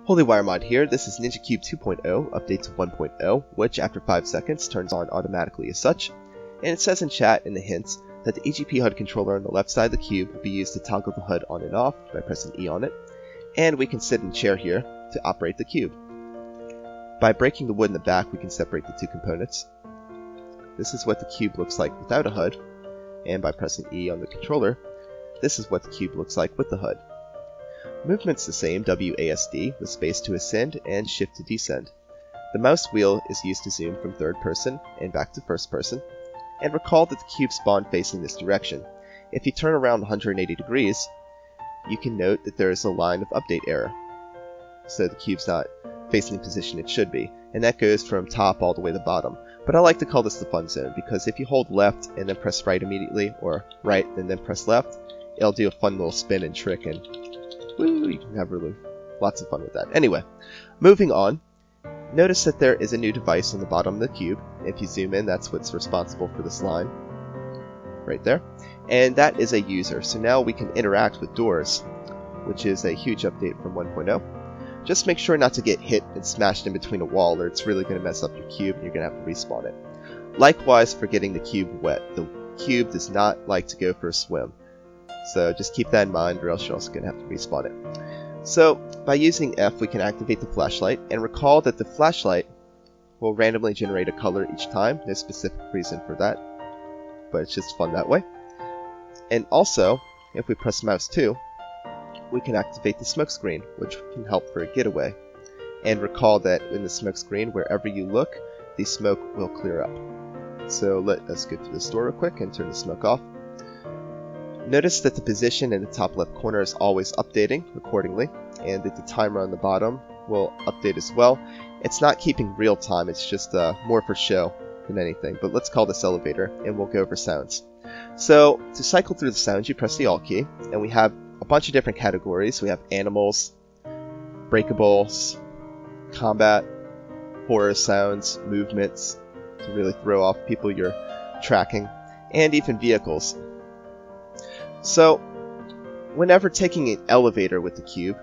Holywiremod here. This is Ninja Cube 2.0, update to 1.0, which after 5 seconds turns on automatically as such. And it says in chat in the hints that the AGP HUD controller on the left side of the cube will be used to toggle the HUD on and off by pressing E on it. And we can sit in a chair here to operate the cube. By breaking the wood in the back, we can separate the two components. This is what the cube looks like without a HUD. And by pressing E on the controller, this is what the cube looks like with the HUD. Movement's the same, WASD, with space to ascend and shift to descend. The mouse wheel is used to zoom from third person and back to first person. And recall that the cube spawned facing this direction. If you turn around 180 degrees, you can note that there is a line of update error. So the cube's not facing the position it should be, and that goes from top all the way to bottom. But I like to call this the fun zone, because if you hold left and then press right immediately, or right and then press left, it'll do a fun little spin and trick, and woo, you can have really lots of fun with that. Anyway, moving on, notice that there is a new device on the bottom of the cube. If you zoom in, that's what's responsible for this line, right there. And that is a user, so now we can interact with doors, which is a huge update from 1.0. Just make sure not to get hit and smashed in between a wall, or it's really going to mess up your cube and you're going to have to respawn it. Likewise for getting the cube wet. The cube does not like to go for a swim. So just keep that in mind, or else you're also going to have to respawn it. So by using F, we can activate the flashlight, and recall that the flashlight will randomly generate a color each time. No specific reason for that, but it's just fun that way. And also, if we press mouse 2, we can activate the smoke screen, which can help for a getaway. And recall that in the smoke screen, wherever you look, the smoke will clear up. So let us go to the store real quick and turn the smoke off. Notice that the position in the top left corner is always updating accordingly, and that the timer on the bottom will update as well. It's not keeping real time, it's just more for show than anything. But let's call this elevator, and we'll go over sounds. So to cycle through the sounds, you press the Alt key, and we have a bunch of different categories. We have animals, breakables, combat, horror sounds, movements to really throw off people you're tracking, and even vehicles. So whenever taking an elevator with the cube,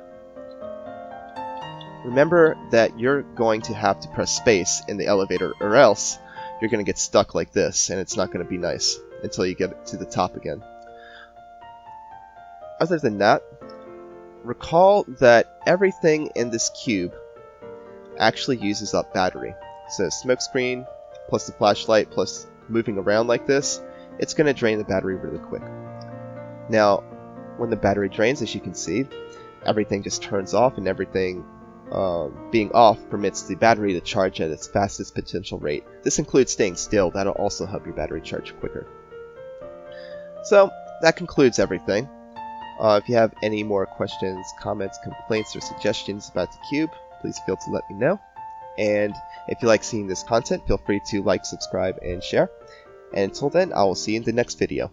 remember that you're going to have to press space in the elevator, or else you're going to get stuck like this, and it's not going to be nice until you get to the top again. Other than that, recall that everything in this cube actually uses up battery. So smoke screen, plus the flashlight, plus moving around like this, it's going to drain the battery really quick. Now, when the battery drains, as you can see, everything just turns off, and everything being off permits the battery to charge at its fastest potential rate. This includes staying still. That'll also help your battery charge quicker. So, that concludes everything. If you have any more questions, comments, complaints, or suggestions about the cube, please feel to let me know. And if you like seeing this content, feel free to like, subscribe, and share. And until then, I will see you in the next video.